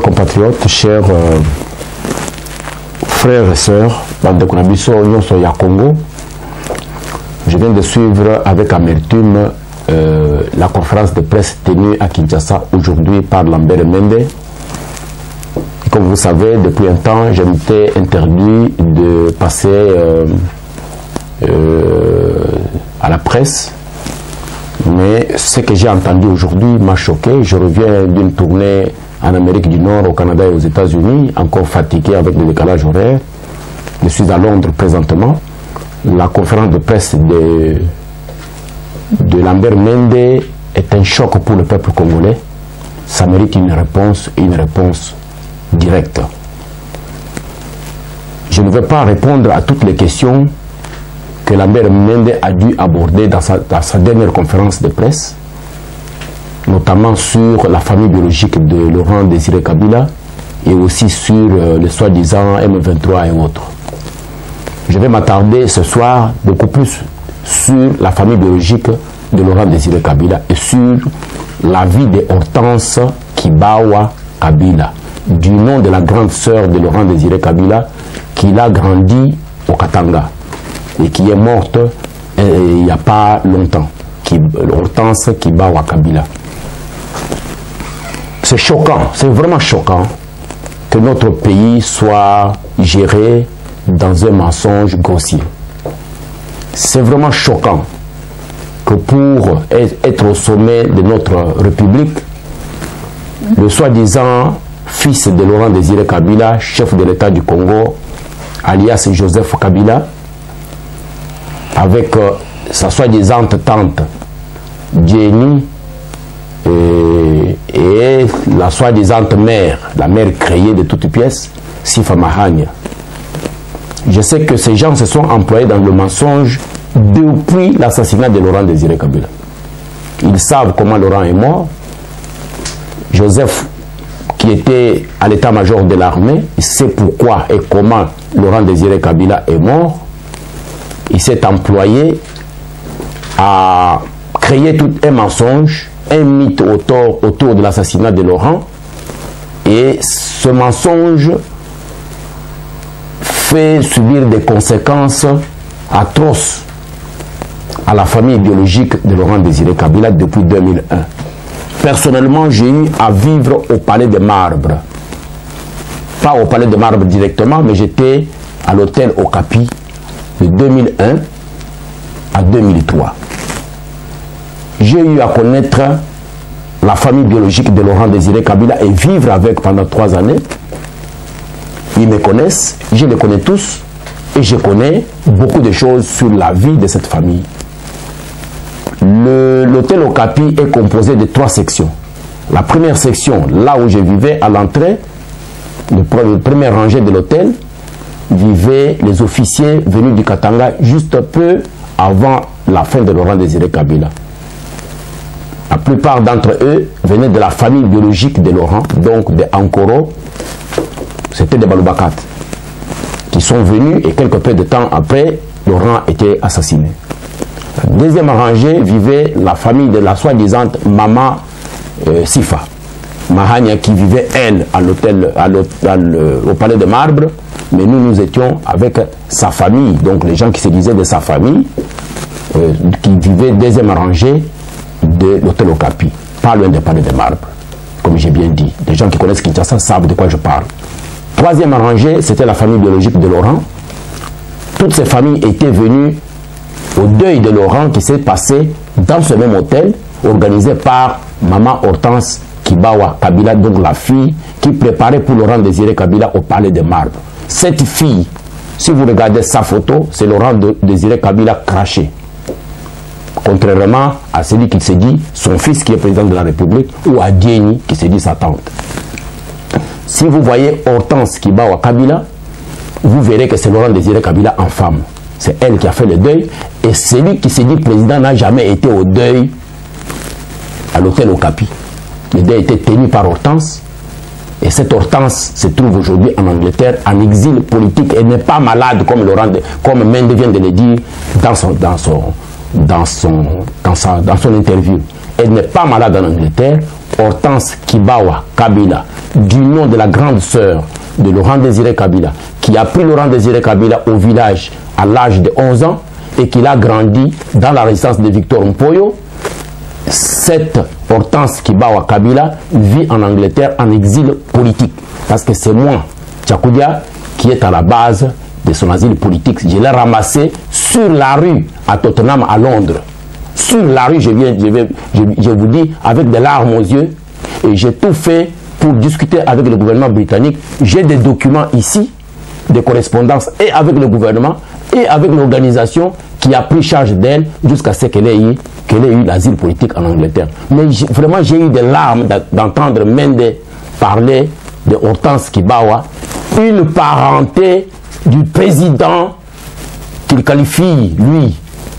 compatriotes, chers frères et sœurs, bande Konabiso, ya Congo, je viens de suivre avec amertume la conférence de presse tenue à Kinshasa aujourd'hui par Lambert Mende. Et comme vous savez, depuis un temps, je m'étais interdit de passer à la presse. Mais ce que j'ai entendu aujourd'hui m'a choqué. Je reviens d'une tournée en Amérique du Nord, au Canada et aux États-Unis, encore fatigué avec le décalage horaire. Je suis à Londres présentement. La conférence de presse de Lambert Mende est un choc pour le peuple congolais. Ça mérite une réponse directe. Je ne vais pas répondre à toutes les questions que Lambert Mende a dû aborder dans sa dernière conférence de presse, notamment sur la famille biologique de Laurent Désiré Kabila et aussi sur le soi-disant M23 et autres. Je vais m'attarder ce soir beaucoup plus sur la famille biologique de Laurent Désiré Kabila et sur la vie de Hortense Kibawa Kabila, du nom de la grande sœur de Laurent Désiré Kabila, qui a grandi au Katanga et qui est morte il n'y a pas longtemps, Hortense Kibawa Kabila. C'est choquant, c'est vraiment choquant que notre pays soit géré dans un mensonge grossier. C'est vraiment choquant que pour être au sommet de notre République, le soi-disant fils de Laurent Désiré Kabila, chef de l'État du Congo, alias Joseph Kabila, avec sa soi-disant tante Jenny et la soi-disant mère, la mère créée de toutes pièces, Sifa Mahania. Je sais que ces gens se sont employés dans le mensonge depuis l'assassinat de Laurent Désiré Kabila. Ils savent comment Laurent est mort. Joseph, qui était à l'état-major de l'armée, il sait pourquoi et comment Laurent Désiré Kabila est mort. Il s'est employé à créer tout un mensonge, un mythe autour de l'assassinat de Laurent. Et ce mensonge fait subir des conséquences atroces à la famille biologique de Laurent Désiré Kabila depuis 2001. Personnellement, j'ai eu à vivre au Palais de Marbre. Pas au Palais de Marbre directement, mais j'étais à l'hôtel Okapi de 2001 à 2003. J'ai eu à connaître la famille biologique de Laurent Désiré Kabila et vivre avec pendant 3 années. Ils me connaissent, je les connais tous et je connais beaucoup de choses sur la vie de cette famille. L'hôtel Okapi est composé de 3 sections. La première section, là où je vivais, à l'entrée, le premier rangée de l'hôtel, vivaient les officiers venus du Katanga juste peu avant la fin de Laurent Désiré Kabila. La plupart d'entre eux venaient de la famille biologique de Laurent, donc de Ankoro, c'était des Balobakat, qui sont venus et quelque peu de temps après, Laurent était assassiné. La deuxième rangée vivait la famille de la soi-disant Maman Sifa Mahania, qui vivait elle à l'hôtel, au Palais de Marbre, mais nous étions avec sa famille, donc les gens qui se disaient de sa famille, qui vivaient deuxième rangée de l'hôtel Okapi, pas loin du Palais de Marbre, comme j'ai bien dit. Les gens qui connaissent Kinshasa savent de quoi je parle. Troisième rangée, c'était la famille biologique de Laurent. Toutes ces familles étaient venues au deuil de Laurent qui s'est passé dans ce même hôtel, organisé par Maman Hortense Kibawa Kabila, donc la fille qui préparait pour Laurent Désiré Kabila au Palais de Marbre. Cette fille, si vous regardez sa photo, c'est Laurent Désiré Kabila craché. Contrairement à celui qui s'est dit son fils qui est président de la République, ou à Dieni qui s'est dit sa tante. Si vous voyez Hortense Kibawa Kabila, vous verrez que c'est Laurent Désiré Kabila en femme. C'est elle qui a fait le deuil. Et celui qui s'est dit président n'a jamais été au deuil à l'hôtel Okapi. Le deuil était tenu par Hortense. Et cette Hortense se trouve aujourd'hui en Angleterre, en exil politique. Elle n'est pas malade comme Mende vient de le dire dans son interview. Elle n'est pas malade en Angleterre. Hortense Kibawa Kabila, du nom de la grande sœur de Laurent Désiré Kabila, qui a pris Laurent Désiré Kabila au village à l'âge de 11 ans et qu'il a grandi dans la résidence de Victor Mpoyo. Cette Hortense Kibawa Kabila vit en Angleterre en exil politique. Parce que c'est moi, Tchakoudia, qui est à la base de son asile politique. Je l'ai ramassé sur la rue à Tottenham, à Londres. Sur la rue, je vous dis, avec des larmes aux yeux. Et j'ai tout fait pour discuter avec le gouvernement britannique. J'ai des documents ici, des correspondances, et avec le gouvernement, et avec l'organisation qui a pris charge d'elle jusqu'à ce qu'elle ait eu l'asile politique en Angleterre. Mais vraiment, j'ai eu des larmes d'entendre Mende parler de Hortense Kibawa, une parenté du président qu'il qualifie, lui,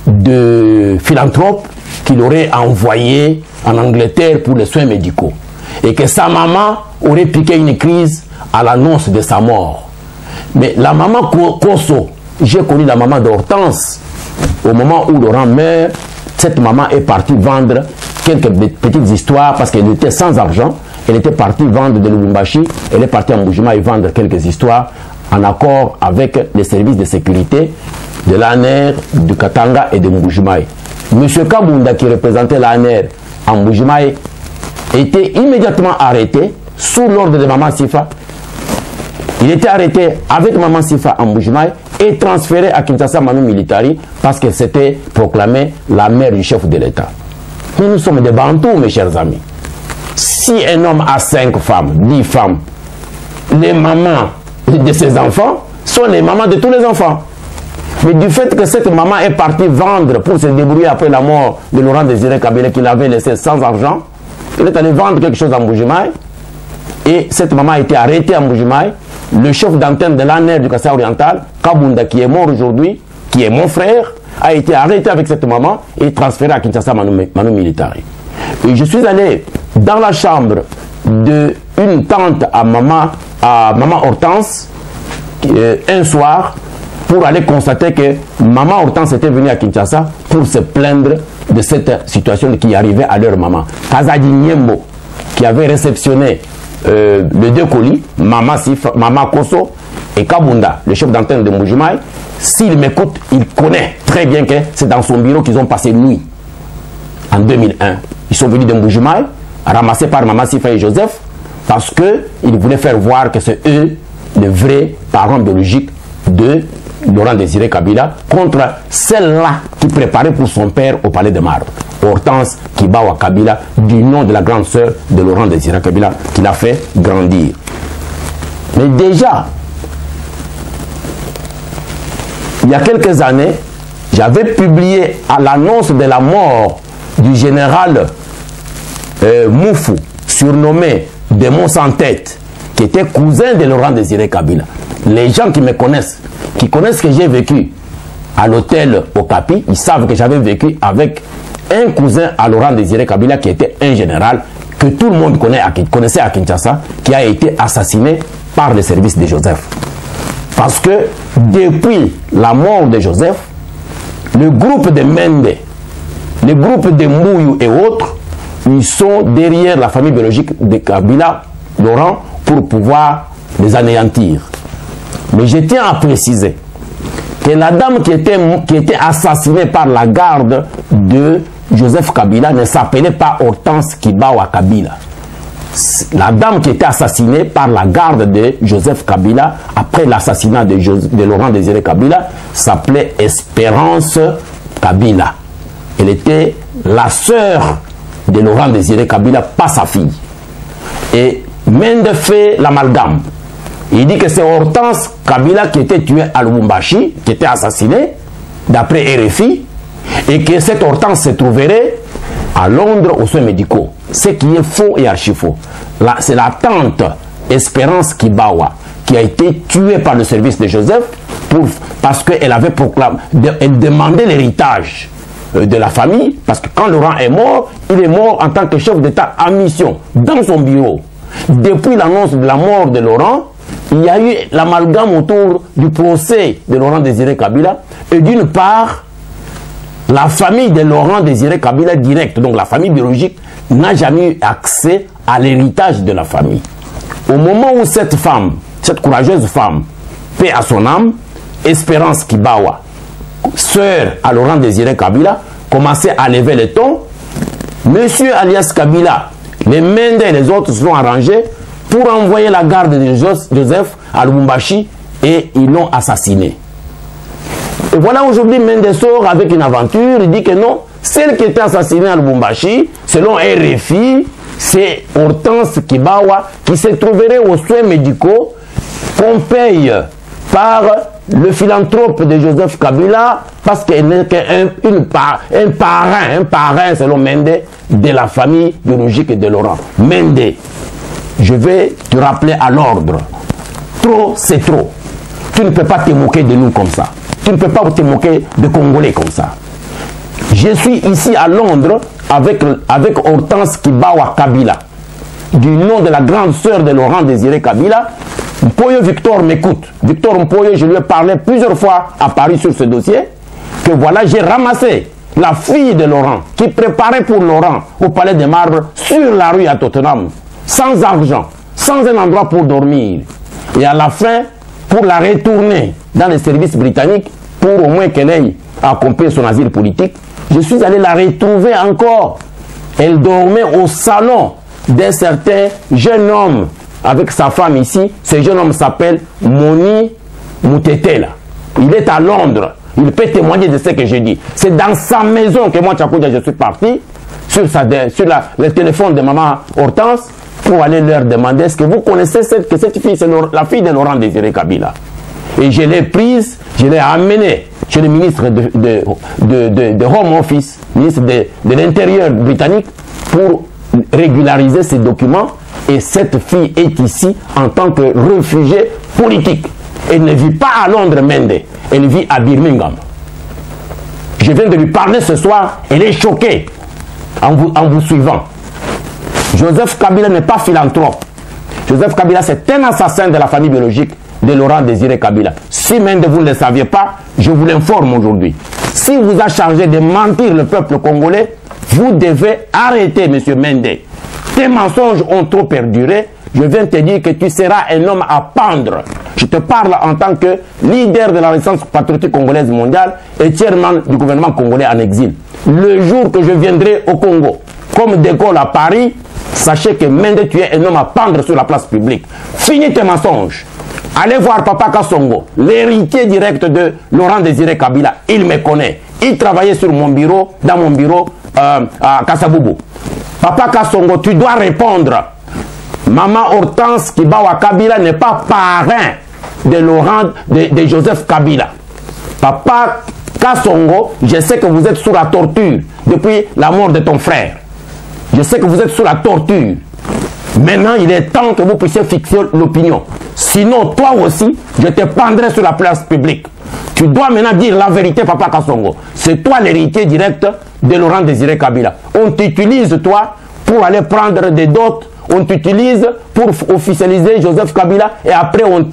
de philanthrope, qu'il aurait envoyé en Angleterre pour les soins médicaux. Et que sa maman aurait piqué une crise à l'annonce de sa mort. Mais la maman Koso, j'ai connu la maman d'Hortense. Au moment où Laurent meurt, cette maman est partie vendre quelques petites histoires parce qu'elle était sans argent. Elle était partie vendre de Lubumbashi. Elle est partie à Mbuji-Mayi et vendre quelques histoires en accord avec les services de sécurité de l'ANR, de Katanga et de Mbuji-Mayi. Monsieur Kabunda, qui représentait l'ANR en Mbuji-Mayi, était immédiatement arrêté sous l'ordre de Maman Sifa. Il était arrêté avec Maman Sifa en Mbuji-Mayi et transféré à Kinshasa Manu Militari parce qu'elle s'était proclamée la mère du chef de l'État. Nous sommes des Bantous, mes chers amis. Si un homme a 5 femmes, 10 femmes, les mamans de ses enfants sont les mamans de tous les enfants. Mais du fait que cette maman est partie vendre pour se débrouiller après la mort de Laurent Désiré Kabila qu'il avait laissé sans argent, il est allé vendre quelque chose à Mbuji-Mayi et cette maman a été arrêtée à Mbuji-Mayi. Le chef d'antenne de l'ANR du Kassai oriental, Kabunda, qui est mort aujourd'hui, qui est mon frère, a été arrêté avec cette maman et transféré à Kinshasa Manu Militari. Et je suis allé dans la chambre d'une tante à maman Hortense un soir pour aller constater que maman Hortense était venue à Kinshasa pour se plaindre de cette situation qui arrivait à leur maman. Kazadi Niembo, qui avait réceptionné les 2 colis, Maman Koso et Kabunda, le chef d'antenne de Mbuji-Mayi, s'il m'écoute, il connaît très bien que c'est dans son bureau qu'ils ont passé nuit en 2001. Ils sont venus de Mbuji-Mayi, ramassés par Maman Sifa et Joseph, parce qu'ils voulaient faire voir que c'est eux les vrais parents biologiques de Laurent Désiré Kabila, contre celle-là qui préparait pour son père au palais de Marbre, Hortense Kibawa Kabila, du nom de la grande sœur de Laurent Désiré Kabila, qui l'a fait grandir. Mais déjà, il y a quelques années, j'avais publié à l'annonce de la mort du général Moufou, surnommé Démon sans tête, qui était cousin de Laurent Désiré Kabila. Les gens qui me connaissent, qui connaissent que j'ai vécu à l'hôtel Okapi, ils savent que j'avais vécu avec un cousin à Laurent Désiré Kabila qui était un général que tout le monde connaissait à Kinshasa, qui a été assassiné par les services de Joseph. Parce que depuis la mort de Joseph, le groupe de Mende, le groupe de Mouyou et autres, ils sont derrière la famille biologique de Kabila, Laurent, pour pouvoir les anéantir. Mais je tiens à préciser que la dame qui était assassinée par la garde de Joseph Kabila ne s'appelait pas Hortense Kibawa Kabila. La dame qui était assassinée par la garde de Joseph Kabila après l'assassinat de Laurent Désiré Kabila s'appelait Espérance Kabila. Elle était la sœur de Laurent Désiré Kabila, pas sa fille. Et Mende fait l'amalgame. Il dit que c'est Hortense Kabila qui était tuée à Lubumbashi, qui était assassinée, d'après RFI, et que cette Hortense se trouverait à Londres aux soins médicaux. Ce qui est faux et archi faux. C'est la tante Espérance Kibawa qui a été tuée par le service de Joseph parce qu'elle avait proclamé, elle demandait l'héritage de la famille, parce que quand Laurent est mort, il est mort en tant que chef d'État en mission, dans son bureau. Depuis l'annonce de la mort de Laurent, il y a eu l'amalgame autour du procès de Laurent Désiré Kabila, et d'une part, la famille de Laurent Désiré Kabila direct, donc la famille biologique, n'a jamais eu accès à l'héritage de la famille. Au moment où cette femme, cette courageuse femme, paix à son âme, Espérance Kibawa, sœur à Laurent Désiré Kabila, commençait à lever le ton. Monsieur alias Kabila, les Mende et les autres se sont arrangés pour envoyer la garde de Joseph à Lubumbashi et ils l'ont assassiné. Et voilà aujourd'hui Mende sort avec une aventure, il dit que non, celle qui était assassinée à Lubumbashi, selon RFI, c'est Hortense Kibawa qui se trouverait aux soins médicaux qu'on paye par le philanthrope de Joseph Kabila parce qu'elle n'est qu'un parrain selon Mende de la famille biologique de Laurent. Mende, je vais te rappeler à l'ordre. Trop, c'est trop. Tu ne peux pas te moquer de nous comme ça. Tu ne peux pas te moquer de Congolais comme ça. Je suis ici à Londres avec Hortense Kibawa Kabila, du nom de la grande sœur de Laurent Désiré Kabila. Mpoyo Victor m'écoute. Victor Mpoyo, je lui ai parlé plusieurs fois à Paris sur ce dossier, que voilà, j'ai ramassé la fille de Laurent, qui préparait pour Laurent au Palais des Marbres, sur la rue à Tottenham, sans argent, sans un endroit pour dormir. Et à la fin, pour la retourner dans les services britanniques, pour au moins qu'elle ait accompli son asile politique, je suis allé la retrouver encore. Elle dormait au salon d'un certain jeune homme avec sa femme ici. Ce jeune homme s'appelle Moni Moutetela. Il est à Londres. Il peut témoigner de ce que je dis. C'est dans sa maison que moi, Tchakoudia, je suis parti sur le téléphone de maman Hortense pour aller leur demander est-ce que vous connaissez que cette fille, c'est la fille de Laurent Désiré Kabila. Et je l'ai prise, je l'ai amenée chez le ministre de Home Office, ministre de l'Intérieur britannique, pour régulariser ces documents. Et cette fille est ici en tant que réfugiée politique. Elle ne vit pas à Londres, Mende. Elle vit à Birmingham. Je viens de lui parler ce soir. Elle est choquée en vous suivant. Joseph Kabila n'est pas philanthrope. Joseph Kabila, c'est un assassin de la famille biologique de Laurent Désiré Kabila. Si Mende, vous ne le saviez pas, je vous l'informe aujourd'hui. Si vous a chargé de mentir le peuple congolais, vous devez arrêter, monsieur Mende. Tes mensonges ont trop perduré. Je viens te dire que tu seras un homme à pendre. Je te parle en tant que leader de la résistance patriotique congolaise mondiale et chairman du gouvernement congolais en exil. Le jour que je viendrai au Congo, comme De Gaulle à Paris, sachez que Mende, tu es un homme à pendre sur la place publique. Finis tes mensonges. Allez voir Papa Kassongo, l'héritier direct de Laurent Désiré Kabila. Il me connaît. Il travaillait sur mon bureau, dans mon bureau à Kassaboubou. Papa Kassongo, tu dois répondre. Maman Hortense Kibawa Kabila n'est pas parrain de Laurent, de Joseph Kabila. Papa Kassongo, je sais que vous êtes sous la torture depuis la mort de ton frère. Je sais que vous êtes sous la torture. Maintenant, il est temps que vous puissiez fixer l'opinion. Sinon, toi aussi, je te pendrai sur la place publique. Tu dois maintenant dire la vérité, Papa Kassongo. C'est toi l'héritier direct de Laurent Désiré Kabila. On t'utilise, toi, pour aller prendre des dots. On t'utilise pour officialiser Joseph Kabila. Et après, on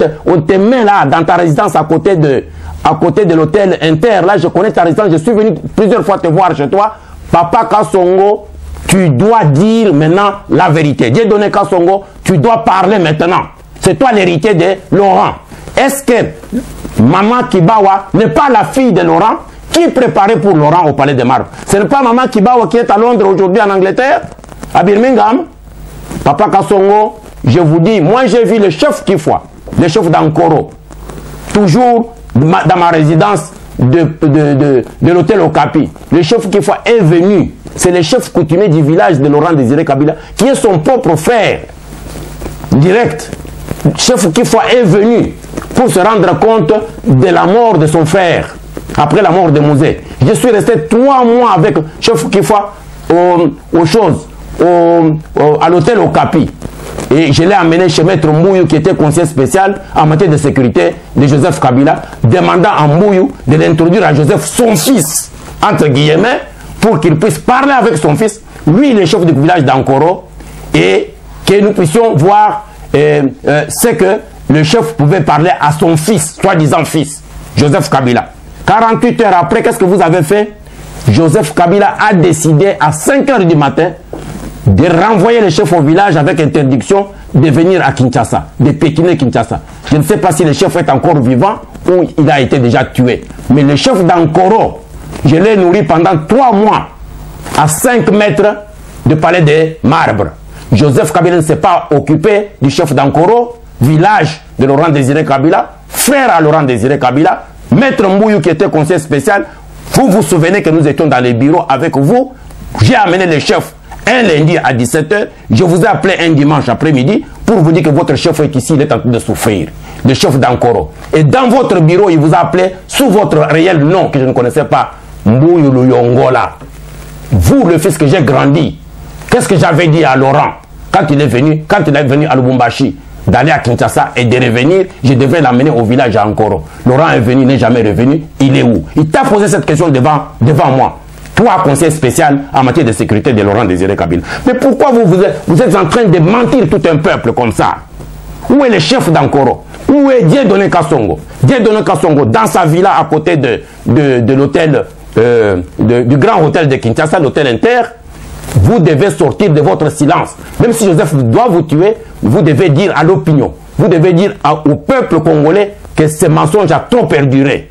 te met là, dans ta résidence à côté de l'hôtel Inter. Là, je connais ta résidence. Je suis venu plusieurs fois te voir chez toi. Papa Kassongo, tu dois dire maintenant la vérité. Dieudonné Kassongo, tu dois parler maintenant. C'est toi l'héritier de Laurent. Est-ce que Maman Kibawa n'est pas la fille de Laurent qui préparait pour Laurent au Palais des Marbres? Ce n'est pas Maman Kibawa qui est à Londres aujourd'hui en Angleterre, à Birmingham? Papa Kassongo, je vous dis, moi j'ai vu le chef Kifwa, le chef d'Ankoro, toujours dans ma résidence de l'hôtel Okapi. Le chef Kifwa est venu. C'est le chef coutumier du village de Laurent Désiré Kabila, qui est son propre frère direct. Chef Kifwa est venu pour se rendre compte de la mort de son frère après la mort de Mosé. Je suis resté 3 mois avec Chef Kifwa à l'hôtel Okapi. Et je l'ai amené chez Maître Mbouyou, qui était conseiller spécial en matière de sécurité de Joseph Kabila, demandant à Mbouyou de l'introduire à Joseph, son fils, entre guillemets, pour qu'il puisse parler avec son fils, lui le chef du village d'Ankoro, et que nous puissions voir ce que le chef pouvait parler à son fils, soi-disant fils, Joseph Kabila. 48 heures après, qu'est-ce que vous avez fait? Joseph Kabila a décidé à 5 heures du matin de renvoyer les chefs au village avec interdiction de venir à Kinshasa, de pékiner Kinshasa. Je ne sais pas si le chef est encore vivant ou il a été déjà tué. Mais le chef d'Ankoro, je l'ai nourri pendant 3 mois à 5 mètres du palais des Marbres. Joseph Kabila ne s'est pas occupé du chef d'Ankoro, village de Laurent Désiré Kabila, frère à Laurent Désiré Kabila, maître Mbouyou qui était conseiller spécial. Vous vous souvenez que nous étions dans les bureaux avec vous. J'ai amené le chef un lundi à 17 h. Je vous ai appelé un dimanche après-midi pour vous dire que votre chef est ici, il est en train de souffrir. Le chef d'Ankoro. Et dans votre bureau, il vous a appelé sous votre réel nom que je ne connaissais pas, Mbouyou Luyongola. Vous, le fils que j'ai grandi, qu'est-ce que j'avais dit à Laurent quand il est venu à Lubumbashi, d'aller à Kinshasa et de revenir, je devais l'amener au village à Ankoro. Laurent est venu, n'est jamais revenu, il est où? Il t'a posé cette question devant moi. Toi, conseiller spécial en matière de sécurité de Laurent Désiré Kabila. Mais pourquoi vous êtes en train de mentir tout un peuple comme ça? Où est le chef d'Ankoro? Où est Dieudonné Kassongo? Dieudonné Kassongo, dans sa villa à côté de l'hôtel, du grand hôtel de Kinshasa, l'hôtel Inter, vous devez sortir de votre silence. Même si Joseph doit vous tuer, vous devez dire à l'opinion, vous devez dire au peuple congolais que ce mensonge a trop perduré.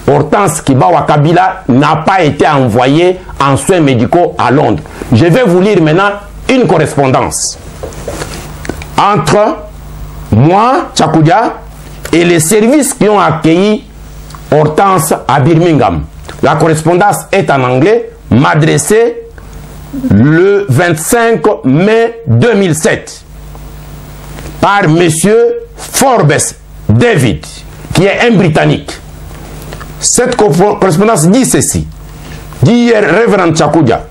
Hortense Kibawa Kabila n'a pas été envoyé en soins médicaux à Londres. Je vais vous lire maintenant une correspondance entre moi, Tchakoudia, et les services qui ont accueilli Hortense à Birmingham. La correspondance est en anglais, m'adressée le 25 mai 2007 par monsieur Forbes David, qui est un Britannique. Cette correspondance dit ceci. Dear Reverend Tchakoudia,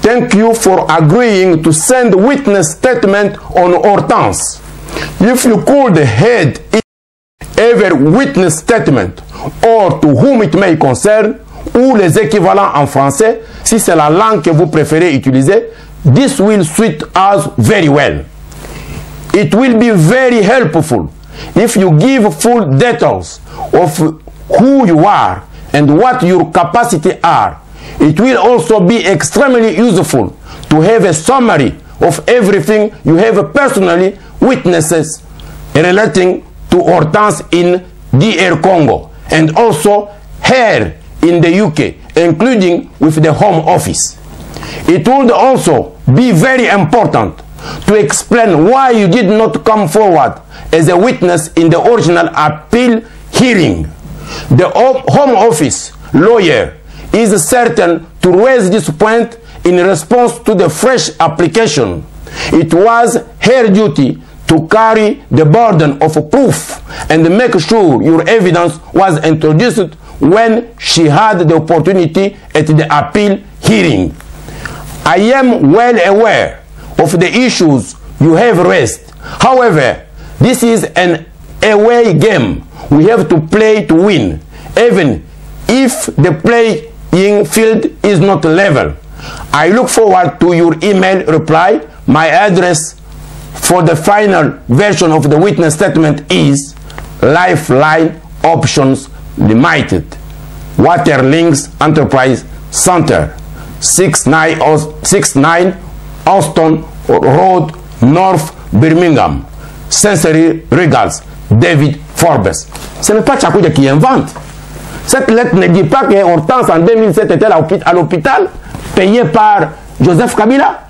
thank you for agreeing to send witness statement on Hortense. If you could head ever witness statement or to whom it may concern, ou les équivalents en français, si c'est la langue que vous préférez utiliser, this will suit us very well. It will be very helpful if you give full details of who you are and what your capacity are. It will also be extremely useful to have a summary of everything you have personally witnesses relating to Hortense in DR Congo and also here in the UK, including with the Home Office. It would also be very important to explain why you did not come forward as a witness in the original appeal hearing. The Home Office lawyer is certain to raise this point in response to the fresh application. It was her duty to carry the burden of proof and make sure your evidence was introduced when she had the opportunity at the appeal hearing. I am well aware of the issues you have raised. However, this is an away game we have to play to win, even if the playing field is not level. I look forward to your email reply. My address for the final version of the witness statement is Lifeline Options Limited, Waterlinks Enterprise Center, 69 Austin Road, North Birmingham. Sincere regards, David Forbes. Ce n'est pas Tchakoudia qui invente. Cette lettre ne dit pas que Hortense en 2007 était à l'hôpital, payé par Joseph Kabila.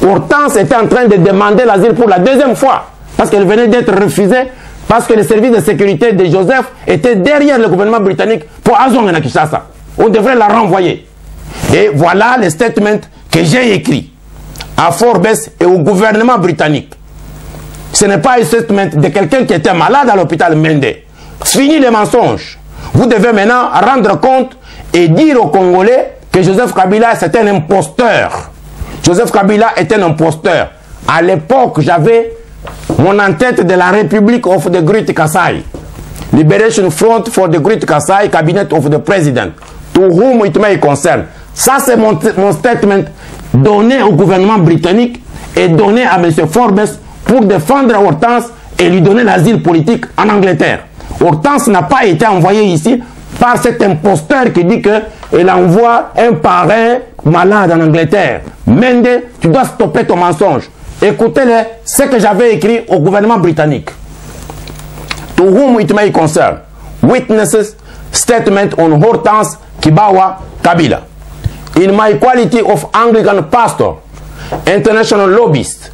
Hortense était en train de demander l'asile pour la 2e fois, parce qu'elle venait d'être refusée, parce que les services de sécurité de Joseph étaient derrière le gouvernement britannique pour Azong et Kinshasa. On devrait la renvoyer. Et voilà le statement que j'ai écrit à Forbes et au gouvernement britannique. Ce n'est pas un statement de quelqu'un qui était malade à l'hôpital Mende. Fini les mensonges. Vous devez maintenant rendre compte et dire aux Congolais que Joseph Kabila c'est un imposteur. Joseph Kabila est un imposteur. À l'époque, j'avais mon en-tête de la République of the Great Kasai. Liberation Front for the Great Kasai, Cabinet of the President. To whom it may concern. Ça, c'est mon statement donné au gouvernement britannique et donné à M. Forbes pour défendre Hortense et lui donner l'asile politique en Angleterre. Hortense n'a pas été envoyée ici par cet imposteur qui dit qu'il envoie un parrain malade en Angleterre. Mende, tu dois stopper ton mensonge. Écoutez ce que j'avais écrit au gouvernement britannique. To whom it may concern, witnesses statement on Hortense Kibawa Kabila. In my quality of Anglican pastor, international lobbyist,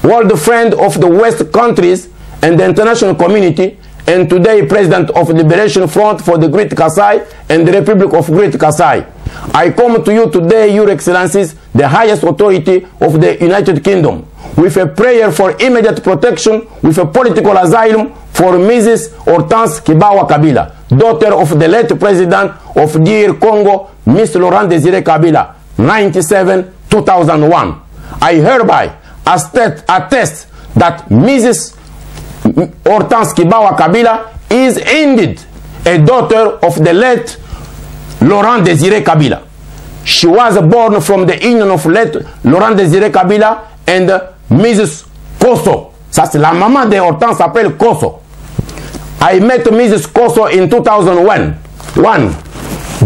world friend of the West countries and the international community, and today President of the Liberation Front for the Great Kasai and the Republic of Great Kasai. I come to you today, Your Excellencies, the highest authority of the United Kingdom, with a prayer for immediate protection, with a political asylum for Mrs. Hortense Kibawa Kabila, daughter of the late President of DR Congo, Mr. Laurent Désiré Kabila, 1997-2001. I hereby attest that Mrs. Hortense Kibawa Kabila is indeed a daughter of the late Laurent Désiré Kabila. She was born from the union of late Laurent Désiré Kabila and Mrs. Kosso. Ça c'est la maman de Hortense s'appelle Kosso. I met Mrs. Kosso in 2001,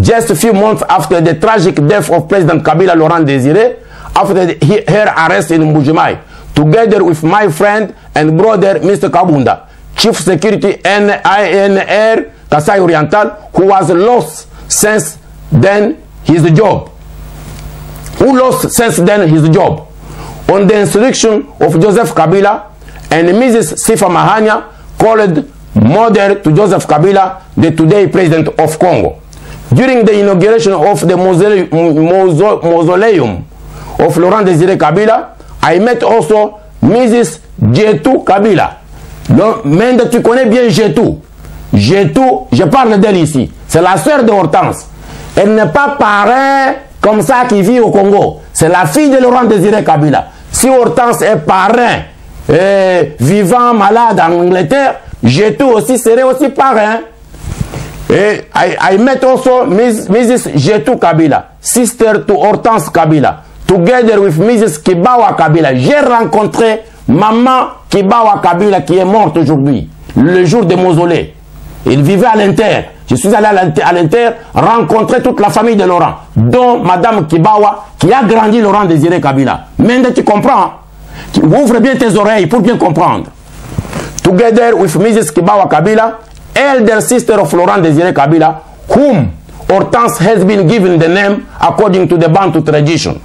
just a few months after the tragic death of President Kabila Laurent Désiré, after her arrest in Mbujimai, together with my friend and brother Mr. Kabunda, Chief Security NINR Kasai Oriental, who was lost since then his job. On the instruction of Joseph Kabila and Mrs. Sifa Mahania, called mother to Joseph Kabila, the today President of Congo. During the inauguration of the mausoleum of Laurent Désiré Kabila, I met also Mrs. Jetou Kabila. Mais tu connais bien Jetou. Jetou, je parle d'elle ici. C'est la sœur de Hortense. Elle n'est pas parrain comme ça qui vit au Congo. C'est la fille de Laurent Désiré Kabila. Si Hortense est parrain, vivant, malade en Angleterre, Jetou aussi serait aussi parrain. Et I met also Mrs. Jetou Kabila, sister to Hortense Kabila, together with Mrs. Kibawa Kabila. J'ai rencontré maman Kibawa Kabila qui est morte aujourd'hui, le jour des mausolées. Il vivait à l'Inter. Je suis allé à l'Inter rencontrer toute la famille de Laurent, dont Madame Kibawa qui a grandi Laurent Désiré Kabila. Mende, tu comprends? Ouvre bien tes oreilles pour bien comprendre. Together with Mrs. Kibawa Kabila, elder sister of Laurent Désiré Kabila, whom Hortense has been given the name according to the Bantu tradition.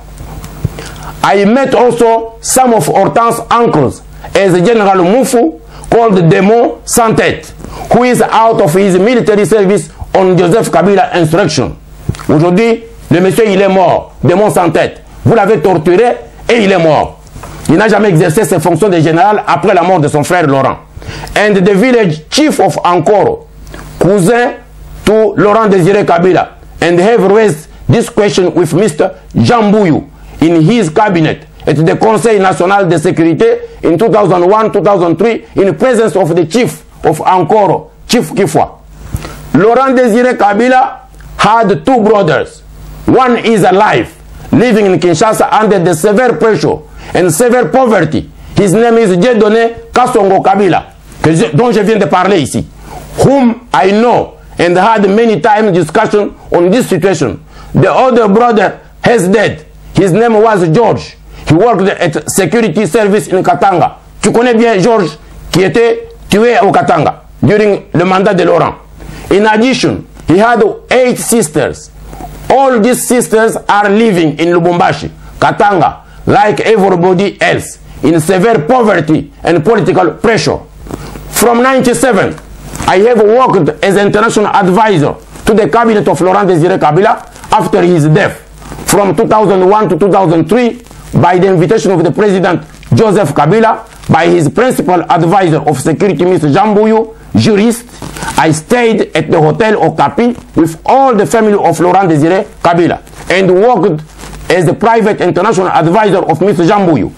I met also some of Hortense's uncles as General Mufu, called Demo Santet, who is out of his military service on Joseph Kabila instruction. Aujourd'hui, le monsieur il est mort, Demo Santet. Vous l'avez torturé et il est mort. Il n'a jamais exercé ses fonctions de général après la mort de son frère Laurent. And the village chief of Ankoro, cousin to Laurent Désiré Kabila, and have raised this question with Mr. Jean Bouillou in his cabinet at the Conseil National de Sécurité in 2001-2003 in presence of the chief of Ankoro, Chief Kifwa. Laurent Désiré Kabila had two brothers. One is alive, living in Kinshasa under the severe pressure and severe poverty. His name is Dieudonné Kassongo Kabila, dont je viens de parler ici, whom I know and had many times discussion on this situation. The other brother has died. His name was George. He worked at security service in Katanga. Tu connais bien George qui était tué au Katanga during le mandat de Laurent. In addition, he had 8 sisters. All these sisters are living in Lubumbashi, Katanga, like everybody else, in severe poverty and political pressure. From 1997, I have worked as international advisor to the cabinet of Laurent Désiré Kabila after his death. From 2001 to 2003, by the invitation of the President Joseph Kabila, by his principal advisor of security, Mr. Jean Bouillou, jurist, I stayed at the Hotel Okapi with all the family of Laurent Désiré Kabila and worked as the private international advisor of Mr. Jean Bouillou.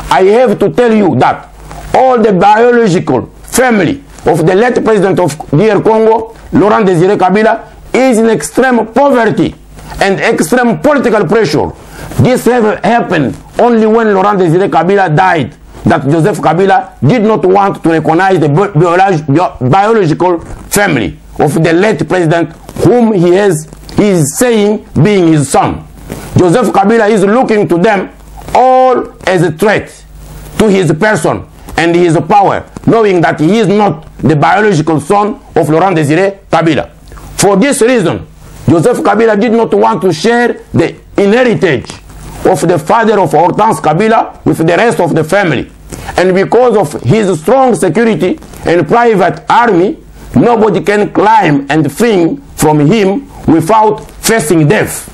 I have to tell you that all the biological family of the late president of DR Congo, Laurent Désiré Kabila, is in extreme poverty and extreme political pressure. This happened only when Laurent Désiré Kabila died, that Joseph Kabila did not want to recognize the biological family of the late president whom he is saying being his son. Joseph Kabila is looking to them all as a threat to his person and his power, knowing that he is not the biological son of Laurent Désiré Kabila. For this reason, Joseph Kabila did not want to share the inheritance of the father of Hortense Kabila with the rest of the family. And because of his strong security and private army, nobody can climb and flee from him without facing death.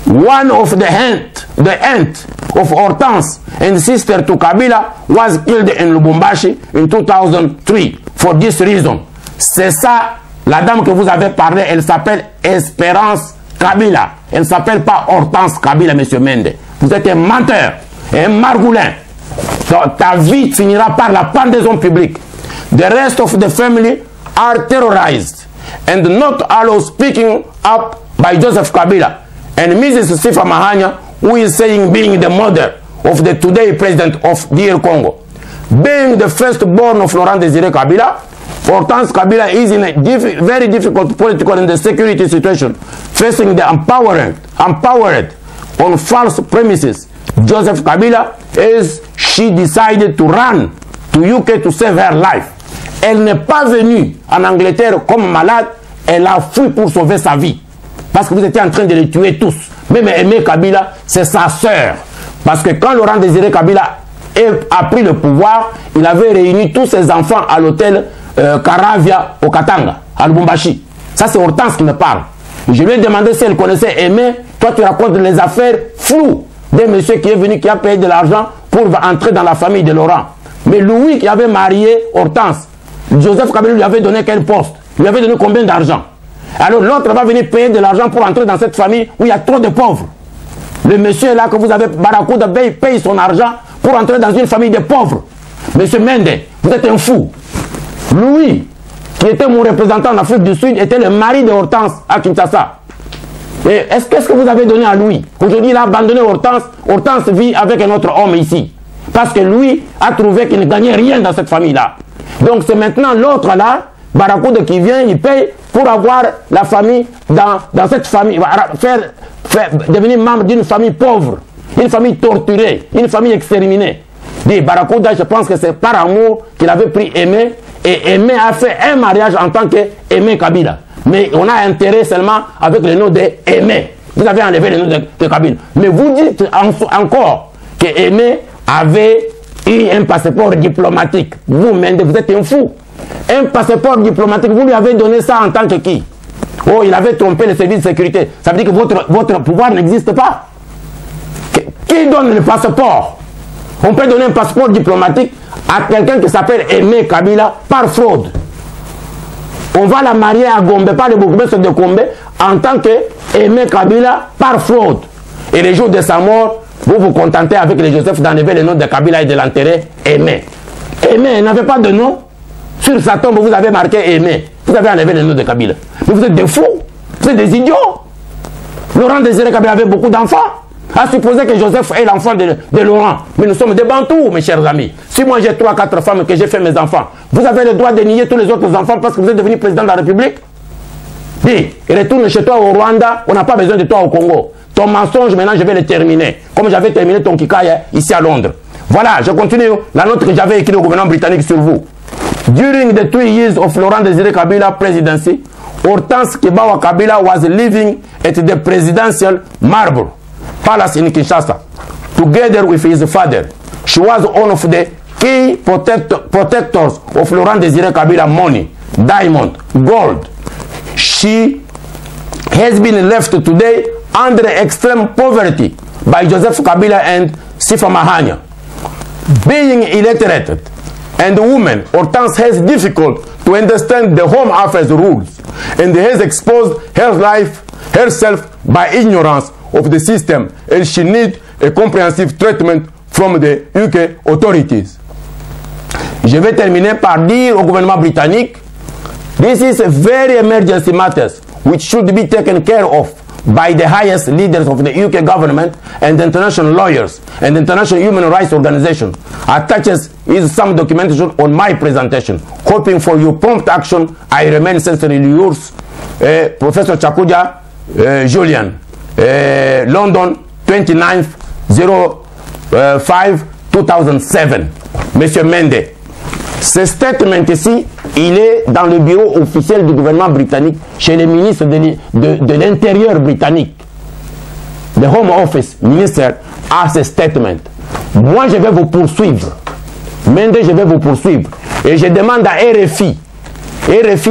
One of the aunt of Hortense and sister to Kabila was killed in Lubumbashi in 2003. For this reason, c'est ça, la dame que vous avez parlé, elle s'appelle Espérance Kabila. Elle ne s'appelle pas Hortense Kabila, monsieur Mende. Vous êtes un menteur, un margoulin. Ta vie finira par la pendaison publique. The rest of the family are terrorized and not allowed speaking up by Joseph Kabila. And Mrs. Sifa Mahania, who is saying being the mother of the today president of DR Congo, being the firstborn of Laurent Désiré Kabila, Hortense Kabila is in a very difficult political and security situation, facing the empowered on false premises. Joseph Kabila, as she decided to run to UK to save her life. Elle n'est pas venue en Angleterre comme malade, elle a fui pour sauver sa vie. Parce que vous étiez en train de les tuer tous. Même Aimé Kabila, c'est sa sœur. Parce que quand Laurent Désiré Kabila a pris le pouvoir, il avait réuni tous ses enfants à l'hôtel Caravia au Katanga, à Lubumbashi. Ça, c'est Hortense qui me parle. Je lui ai demandé si elle connaissait Aimé. Toi, tu racontes les affaires floues d'un monsieur qui est venu, qui a payé de l'argent pour entrer dans la famille de Laurent. Mais Louis, qui avait marié Hortense, Joseph Kabila lui avait donné quel poste? Lui avait donné combien d'argent? Alors l'autre va venir payer de l'argent pour entrer dans cette famille où il y a trop de pauvres. Le monsieur là que vous avez, Barakouda, paye son argent pour entrer dans une famille de pauvres. Monsieur Mende, vous êtes un fou. Louis, qui était mon représentant en Afrique du Sud, était le mari de Hortense à Kinshasa. Et qu'est-ce que vous avez donné à Louis? Aujourd'hui, il a abandonné Hortense. Hortense vit avec un autre homme ici. Parce que lui a trouvé qu'il ne gagnait rien dans cette famille-là. Donc c'est maintenant l'autre là, Barakouda, qui vient, il paye pour avoir la famille dans cette famille, devenir membre d'une famille pauvre, une famille torturée, une famille exterminée. Dit Barakouda, je pense que c'est par amour qu'il avait pris Aimé, et Aimé a fait un mariage en tant qu'Aimé Kabila. Mais on a intérêt seulement avec le nom d'Aimé. Vous avez enlevé le nom de Kabila. Mais vous dites encore qu'Aimé avait eu un passeport diplomatique. Vous-même, vous êtes un fou. Un passeport diplomatique, vous lui avez donné ça en tant que qui? Oh, il avait trompé le service de sécurité. Ça veut dire que votre pouvoir n'existe pas. Qui donne le passeport? On peut donner un passeport diplomatique à quelqu'un qui s'appelle Aimé Kabila par fraude. On va la marier à Gombe, pas le bourgmestre de Gombe, en tant que Aimé Kabila par fraude. Et le jour de sa mort, vous vous contentez avec les Joseph d'enlever le nom de Kabila et de l'enterrer Aimé. Aimé n'avait pas de nom. Sur sa tombe, vous avez marqué Aimé. Vous avez enlevé le nom de Kabila. Mais vous êtes des fous. Vous êtes des idiots. Laurent Désiré Kabila avait beaucoup d'enfants. À supposer que Joseph est l'enfant de Laurent. Mais nous sommes des Bantous, mes chers amis. Si moi j'ai 3 ou 4 femmes et que j'ai fait mes enfants, vous avez le droit de nier tous les autres enfants parce que vous êtes devenu président de la République? Dis, retourne chez toi au Rwanda, on n'a pas besoin de toi au Congo. Ton mensonge, maintenant, je vais le terminer. Comme j'avais terminé ton kikaya ici à Londres. Voilà, je continue la note que j'avais écrite au gouvernement britannique sur vous. During the 3 years of Laurent Désiré Kabila presidency, Hortense Kibawa Kabila was living at the presidential Marble Palace in Kinshasa, together with his father. She was one of the key protectors of Laurent Désiré Kabila money, diamond, gold. She has been left today under extreme poverty by Joseph Kabila and Sifa Mahania. Being illiterate and a woman, Hortense has difficult to understand the Home Affairs rules and has exposed herself by ignorance of the system, and she needs a comprehensive treatment from the UK authorities. Je vais terminer par dire au gouvernement britannique, this is a very emergency matters which should be taken care of by the highest leaders of the UK government and international lawyers and international human rights organizations. Attaches is some documentation on my presentation. Hoping for your prompt action, I remain sincerely yours, Professor Tchakoudia, Julian, London, 29/05/2007. Monsieur Mende. Ce statement ici, il est dans le bureau officiel du gouvernement britannique, chez le ministre de l'Intérieur britannique. Le Home Office Minister a ce statement. Moi, je vais vous poursuivre. Mende, je vais vous poursuivre. Et je demande à RFI. RFI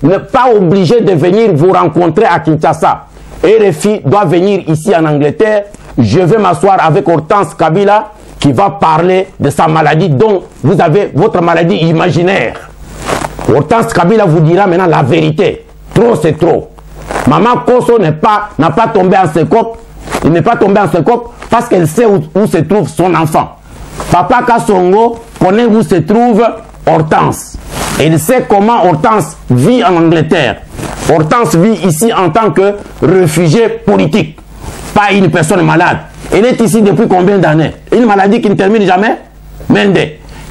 n'est pas obligé de venir vous rencontrer à Kinshasa. RFI doit venir ici en Angleterre. Je vais m'asseoir avec Hortense Kabila qui va parler de sa maladie dont vous avez votre maladie imaginaire. Hortense Kabila vous dira maintenant la vérité. Trop, c'est trop. Maman Kosso n'a pas tombé en syncope. Il n'est pas tombé en syncope parce qu'elle sait où se trouve son enfant. Papa Kassongo connaît où se trouve Hortense. Et il sait comment Hortense vit en Angleterre. Hortense vit ici en tant que réfugié politique, pas une personne malade. Elle est ici depuis combien d'années? Une maladie qui ne termine jamais? Mende,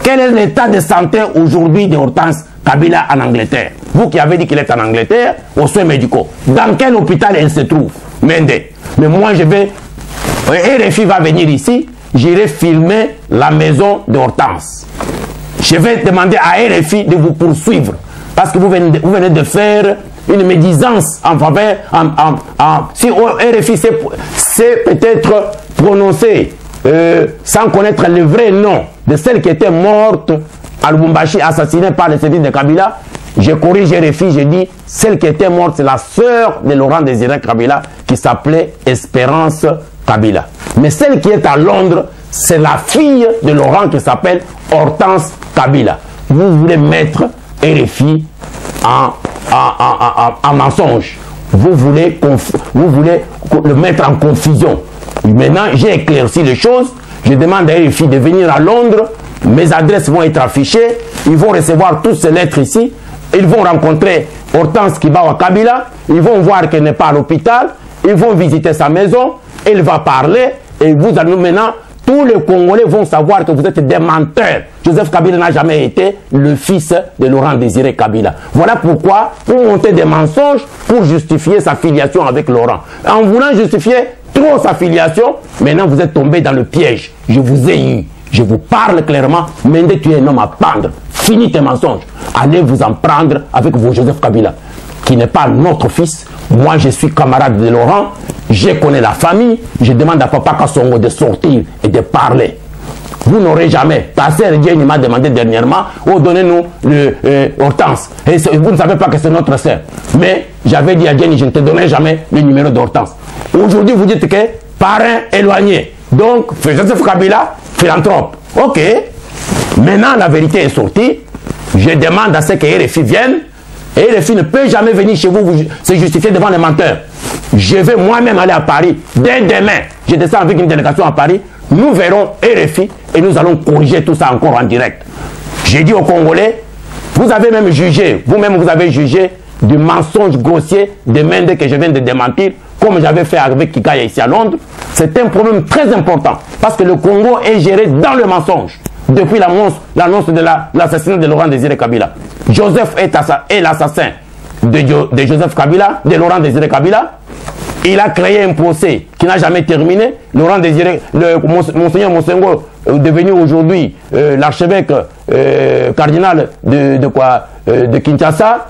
quel est l'état de santé aujourd'hui de Hortense Kabila en Angleterre? Vous qui avez dit qu'il est en Angleterre, aux soins médicaux. Dans quel hôpital elle se trouve? Mende. Mais moi je vais... RFI va venir ici, j'irai filmer la maison de Hortense. Je vais demander à RFI de vous poursuivre. Parce que vous venez de faire une médisance en faveur... si RFI sait peut-être prononcer sans connaître le vrai nom de celle qui était morte à Lubumbashi, assassinée par les services de Kabila, je corrige RFI, je dis celle qui était morte, c'est la sœur de Laurent Désiré Kabila qui s'appelait Espérance Kabila. Mais celle qui est à Londres, c'est la fille de Laurent qui s'appelle Hortense Kabila. Vous voulez mettre RFI en mensonge. Vous voulez le mettre en confusion. Maintenant, j'ai éclairci les choses. Je demande à RFI de venir à Londres. Mes adresses vont être affichées. Ils vont recevoir toutes ces lettres ici. Ils vont rencontrer Hortense Kibawa Kabila. Ils vont voir qu'elle n'est pas à l'hôpital. Ils vont visiter sa maison. Elle va parler. Et vous allez maintenant... Tous les Congolais vont savoir que vous êtes des menteurs. Joseph Kabila n'a jamais été le fils de Laurent Désiré Kabila. Voilà pourquoi vous montez des mensonges pour justifier sa filiation avec Laurent. En voulant justifier trop sa filiation, maintenant vous êtes tombé dans le piège. Je vous ai eu. Je vous parle clairement. Mende, tu es un homme à pendre. Finis tes mensonges. Allez vous en prendre avec vos Joseph Kabila, qui n'est pas notre fils. Moi, je suis camarade de Laurent. Je connais la famille. Je demande à Papa Kassongo de sortir et de parler. Vous n'aurez jamais. Pasteur Dieu m'a demandé dernièrement, oh, donnez-nous Hortense. Et vous ne savez pas que c'est notre sœur. Mais j'avais dit à Jenny, je ne te donnerai jamais le numéro d'Hortense. Aujourd'hui, vous dites que parrain éloigné. Donc, Joseph Kabila, philanthrope. Ok. Maintenant, la vérité est sortie. Je demande à ce que RFI vienne. Et RFI ne peut jamais venir chez vous se justifier devant les menteurs. Je vais moi-même aller à Paris dès demain. Je descends avec une délégation à Paris. Nous verrons RFI et nous allons corriger tout ça encore en direct. J'ai dit aux Congolais, vous avez même jugé, vous-même vous avez jugé du mensonge grossier de Mende que je viens de démentir, comme j'avais fait avec Kikaya ici à Londres. C'est un problème très important parce que le Congo est géré dans le mensonge. Depuis l'annonce de l'assassinat de Laurent Désiré Kabila. Joseph est l'assassin de Joseph Kabila, de Laurent Désiré Kabila. Il a créé un procès qui n'a jamais terminé. Laurent Désiré, Monseigneur Monsengo, devenu aujourd'hui l'archevêque cardinal de Kinshasa,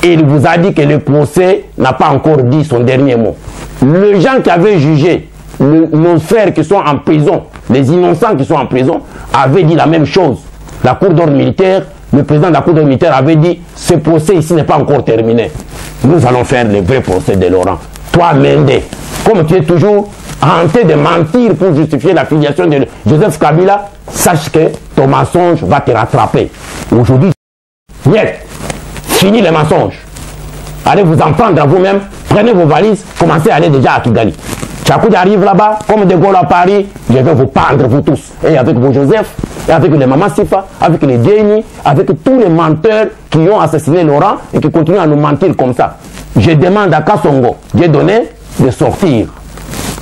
il vous a dit que le procès n'a pas encore dit son dernier mot. Les gens qui avaient jugé nos frères qui sont en prison, les innocents qui sont en prison, avaient dit la même chose. La cour d'ordre militaire, le président de la cour d'ordre militaire avait dit ce procès ici n'est pas encore terminé. Nous allons faire le vrai procès de Laurent. Toi, Mende, comme tu es toujours hanté de mentir pour justifier la filiation de Joseph Kabila, sache que ton mensonge va te rattraper. Aujourd'hui, fini les mensonges. Allez vous en prendre à vous-même, prenez vos valises, commencez à aller déjà à Kigali. Tchakoudia arrive là-bas, comme De Gaulle à Paris, je vais vous pendre vous tous. Et avec vos Joseph, et avec les Maman Sifa, avec les Dieni, avec tous les menteurs qui ont assassiné Laurent et qui continuent à nous mentir comme ça. Je demande à Kassongo, Dieu donné, de sortir.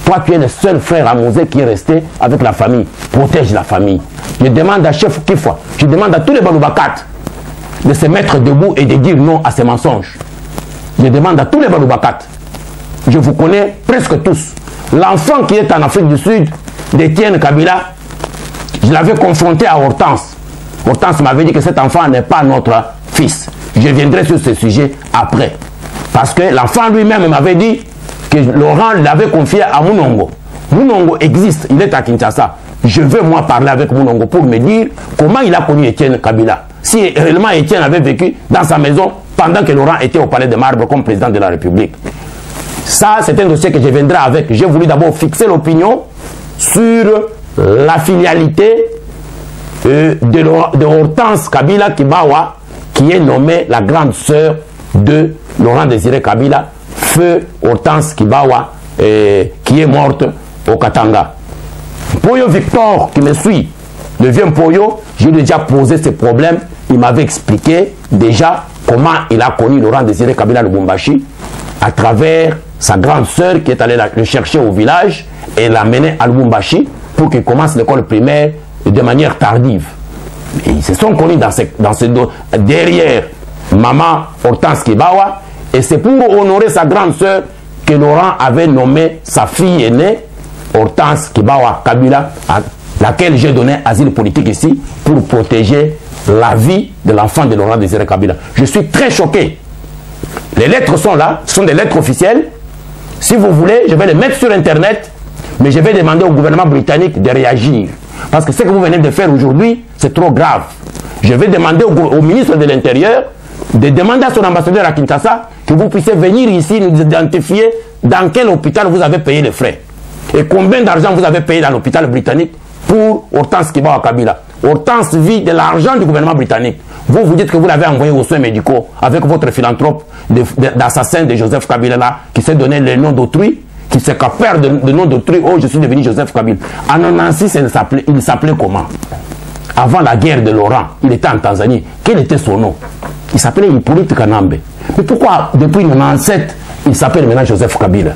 Toi, tu es le seul frère à Mosé qui est resté avec la famille. Protège la famille. Je demande à Chef Kifwa, je demande à tous les Banoubakat de se mettre debout et de dire non à ces mensonges. Je demande à tous les Baloubakat, je vous connais presque tous. L'enfant qui est en Afrique du Sud, d'Étienne Kabila, je l'avais confronté à Hortense. Hortense m'avait dit que cet enfant n'est pas notre fils. Je viendrai sur ce sujet après. Parce que l'enfant lui-même m'avait dit que Laurent l'avait confié à Mounongo. Mounongo existe, il est à Kinshasa. Je veux moi parler avec Mounongo pour me dire comment il a connu Étienne Kabila. Si réellement Étienne avait vécu dans sa maison pendant que Laurent était au Palais de Marbre comme président de la République. Ça, c'est un dossier que je viendrai avec. J'ai voulu d'abord fixer l'opinion sur la filialité de Hortense Kabila Kibawa, qui est nommée la grande sœur de Laurent Désiré Kabila, feu Hortense Kibawa, qui est morte au Katanga. Poyo Victor, qui me suit, le vieux Poyo, j'ai déjà posé ce problème. Il m'avait expliqué déjà comment il a connu Laurent Désiré Kabila Lubumbashi à travers sa grande sœur qui est allée le chercher au village et l'a mené à Lubumbashi pour qu'il commence l'école primaire de manière tardive. Et ils se sont connus derrière maman Hortense Kibawa, et c'est pour honorer sa grande sœur que Laurent avait nommé sa fille aînée Hortense Kibawa Kabila, à laquelle j'ai donné asile politique ici pour protéger la vie de l'enfant de Laurent Désiré Kabila. Je suis très choqué. Les lettres sont là, ce sont des lettres officielles. Si vous voulez, je vais les mettre sur Internet, mais je vais demander au gouvernement britannique de réagir. Parce que ce que vous venez de faire aujourd'hui, c'est trop grave. Je vais demander au ministre de l'Intérieur de demander à son ambassadeur à Kinshasa que vous puissiez venir ici nous identifier dans quel hôpital vous avez payé les frais. Et combien d'argent vous avez payé dans l'hôpital britannique pour Hortense Kibawa Kabila. Hortense vit de l'argent du gouvernement britannique. Vous, vous dites que vous l'avez envoyé aux soins médicaux avec votre philanthrope d'assassin de Joseph Kabila là, qui s'est donné le nom d'autrui, qui s'est capé de nom d'autrui. Oh, je suis devenu Joseph Kabila. En 1996, il s'appelait comment? Avant la guerre de Laurent, il était en Tanzanie. Quel était son nom? Il s'appelait Hippolyte Kanambe. Mais pourquoi, depuis 1997, il s'appelle maintenant Joseph Kabila?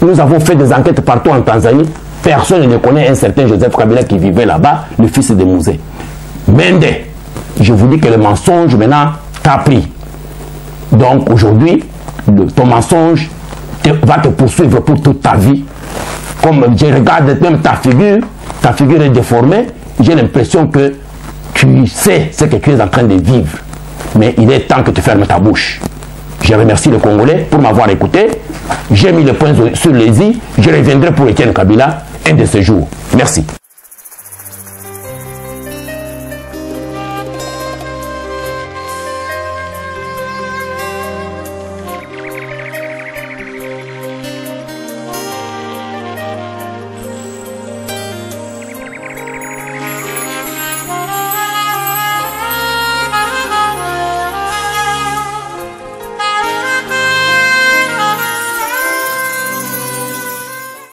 Nous avons fait des enquêtes partout en Tanzanie. Personne ne connaît un certain Joseph Kabila qui vivait là-bas, le fils de Mouzé. Mende, je vous dis que le mensonge maintenant t'a pris. Donc aujourd'hui, ton mensonge va te poursuivre pour toute ta vie. Comme je regarde même ta figure est déformée, j'ai l'impression que tu sais ce que tu es en train de vivre. Mais il est temps que tu fermes ta bouche. Je remercie les Congolais pour m'avoir écouté. J'ai mis le point sur les i. Je reviendrai pour Étienne Kabila un de ces jours. Merci.